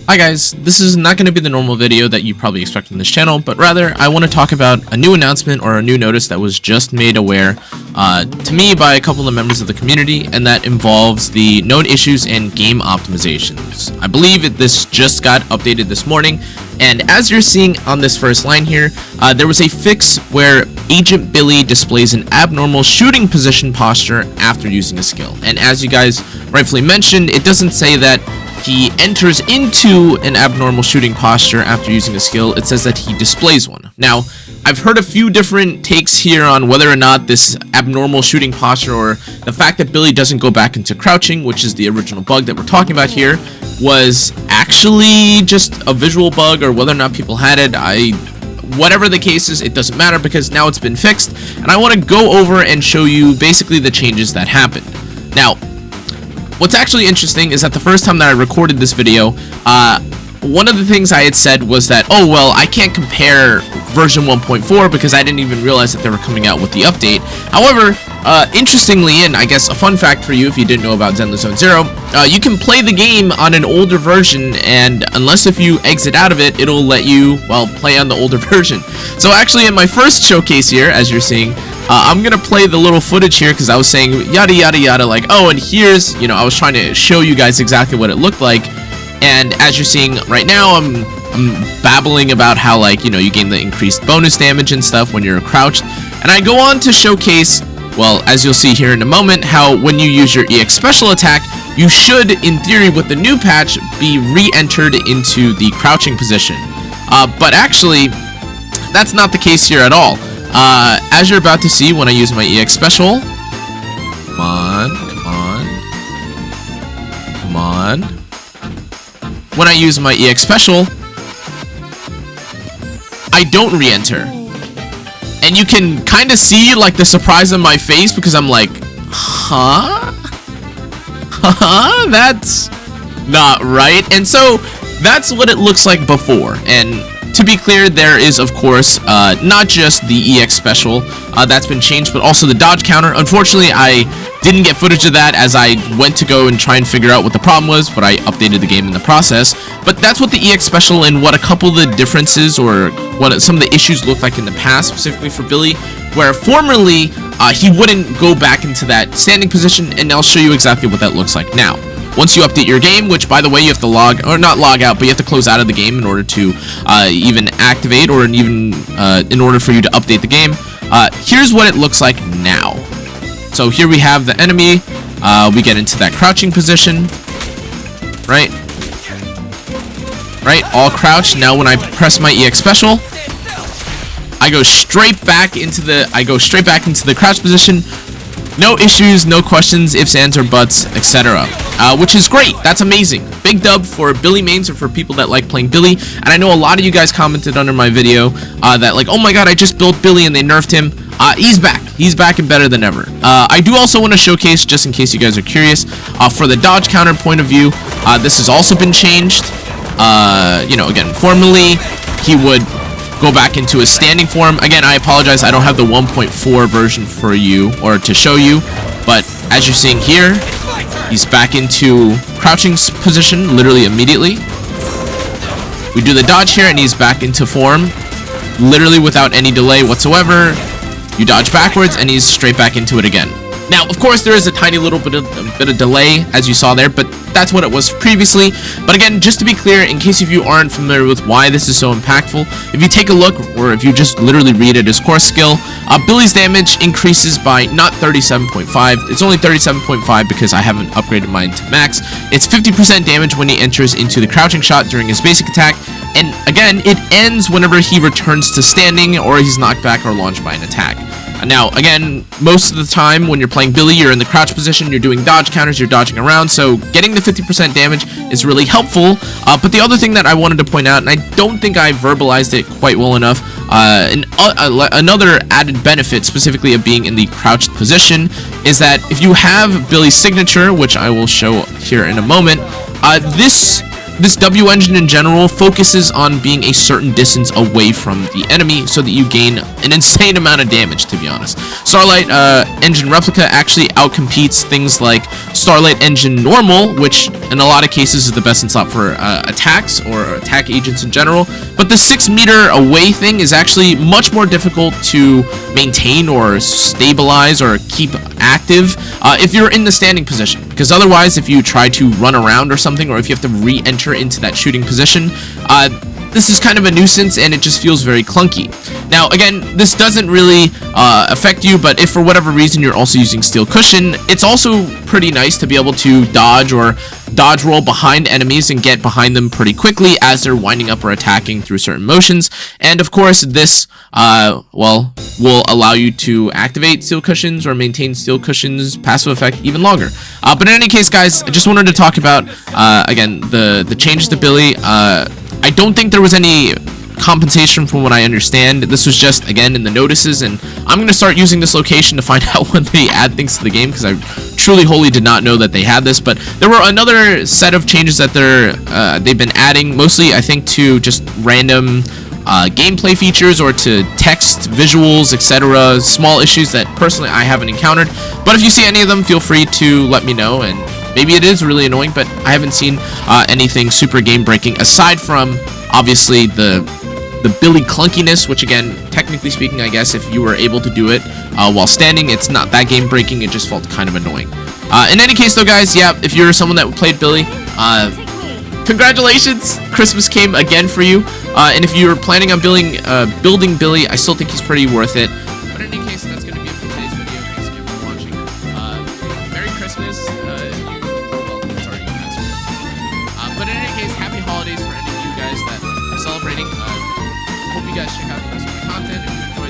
Hi guys, this is not going to be the normal video that you probably expect from this channel, but rather I want to talk about a new announcement or a new notice that was just made aware to me by a couple of members of the community, and that involves the node issues and game optimizations. I believe this just got updated this morning, and as you're seeing on this first line here, there was a fix where Agent Billy displays an abnormal shooting position posture after using a skill. And as you guys rightfully mentioned, it doesn't say that he enters into an abnormal shooting posture after using a skill. It says that he displays one. Now, I've heard a few different takes here on whether or not this abnormal shooting posture, or the fact that Billy doesn't go back into crouching, which is the original bug that we're talking about here, was actually just a visual bug, or whether or not people had it. Whatever the case is, it doesn't matter because now it's been fixed, and I want to go over and show you basically the changes that happened. Now, what's actually interesting is that the first time that I recorded this video, one of the things I had said was that, oh well, I can't compare version 1.4 because I didn't even realize that they were coming out with the update. However, interestingly, and I guess a fun fact for you if you didn't know about ZenlessZoneZero, you can play the game on an older version, and unless if you exit out of it, it'll let you, well, play on the older version. So actually in my first showcase here, as you're seeing, I'm gonna play the little footage here because I was saying yada yada yada, like, oh, and here's, you know, I was trying to show you guys exactly what it looked like, and as you're seeing right now, I'm babbling about how, like, you know, you gain the increased bonus damage and stuff when you're crouched, and I go on to showcase, well, as you'll see here in a moment, how when you use your EX special attack, you should, in theory, with the new patch, be re-entered into the crouching position. But actually, that's not the case here at all. As you're about to see when I use my EX special, come on. When I use my EX special, I don't re-enter. And you can kind of see, like, the surprise on my face because I'm like, that's not right. And so that's what it looks like before. And to be clear, there is, of course, not just the EX special that's been changed, but also the dodge counter. Unfortunately, I didn't get footage of that as I went to go and try and figure out what the problem was, but I updated the game in the process. But that's what the EX special and what a couple of the differences, or what some of the issues looked like in the past, specifically for Billy, where formerly he wouldn't go back into that standing position, and I'll show you exactly what that looks like now. Once you update your game, which, by the way, you have to not log out, but you have to close out of the game in order to even activate, or even in order for you to update the game. Here's what it looks like now. So here we have the enemy. We get into that crouching position, right? All crouched. Now when I press my EX special, I go straight back into the crouch position. No issues, no questions, ifs, ands, or buts, etc. Which is great. That's amazing. Big dub for Billy mains, or for people that like playing Billy. And I know a lot of you guys commented under my video that, like, oh my god, I just built Billy and they nerfed him. He's back. He's back and better than ever. I do also want to showcase, just in case you guys are curious, for the dodge counter point of view, this has also been changed. You know, again, formerly he would go back into a standing form. Again, I apologize, I don't have the 1.4 version for you, or to show you, but as you're seeing here, he's back into crouching position literally immediately. We do the dodge here and he's back into form literally without any delay whatsoever. You dodge backwards and he's straight back into it again. Now, of course, there is a tiny little bit of delay, as you saw there, but that's what it was previously. But again, just to be clear, in case if you aren't familiar with why this is so impactful, if you take a look, or if you just literally read it as core skill, Billy's damage increases by not 37.5, it's only 37.5 because I haven't upgraded mine to max. It's 50% damage when he enters into the crouching shot during his basic attack, and again, it ends whenever he returns to standing, or he's knocked back or launched by an attack. Now, again, most of the time when you're playing Billy, you're in the crouch position, you're doing dodge counters, you're dodging around, so getting the 50% damage is really helpful. But the other thing that I wanted to point out, and I don't think I verbalized it quite well enough, another added benefit specifically of being in the crouched position is that if you have Billy's signature, which I will show here in a moment, this this W engine in general focuses on being a certain distance away from the enemy so that you gain an insane amount of damage, to be honest. Starlight engine replica actually outcompetes things like Starlight engine normal, which in a lot of cases is the best in slot for attacks or attack agents in general. But the 6 meter away thing is actually much more difficult to maintain or stabilize or keep active if you're in the standing position, because otherwise if you try to run around or something, or if you have to re-enter into that shooting position, this is kind of a nuisance and it just feels very clunky. Now again, this doesn't really affect you, but if for whatever reason you're also using steel cushion, it's also pretty nice to be able to dodge or dodge roll behind enemies and get behind them pretty quickly as they're winding up or attacking through certain motions. And of course this well, will allow you to activate steel cushions or maintain steel cushions passive effect even longer. But in any case, guys, I just wanted to talk about again the changes to Billy. I don't think there was any compensation from what I understand. This was just, again, in the notices, and I'm going to start using this location to find out when they add things to the game, because I truly wholly did not know that they had this. But there were another set of changes that they've been adding, mostly I think to just random gameplay features or to text, visuals, etc. Small issues that personally I haven't encountered. But if you see any of them, feel free to let me know, and maybe it is really annoying, but I haven't seen anything super game breaking aside from obviously the Billy clunkiness, which again, technically speaking, I guess if you were able to do it while standing, it's not that game breaking, it just felt kind of annoying. In any case though, guys, yeah, if you're someone that played Billy, congratulations, Christmas came again for you. And if you're planning on building Billy, I still think he's pretty worth it. But in any case, that's going to be it for today's video. Thanks again for watching. Merry Christmas. Well, it's already past. But in any case, happy holidays for any of you guys that are celebrating. Hope you guys check out the rest of my content. If you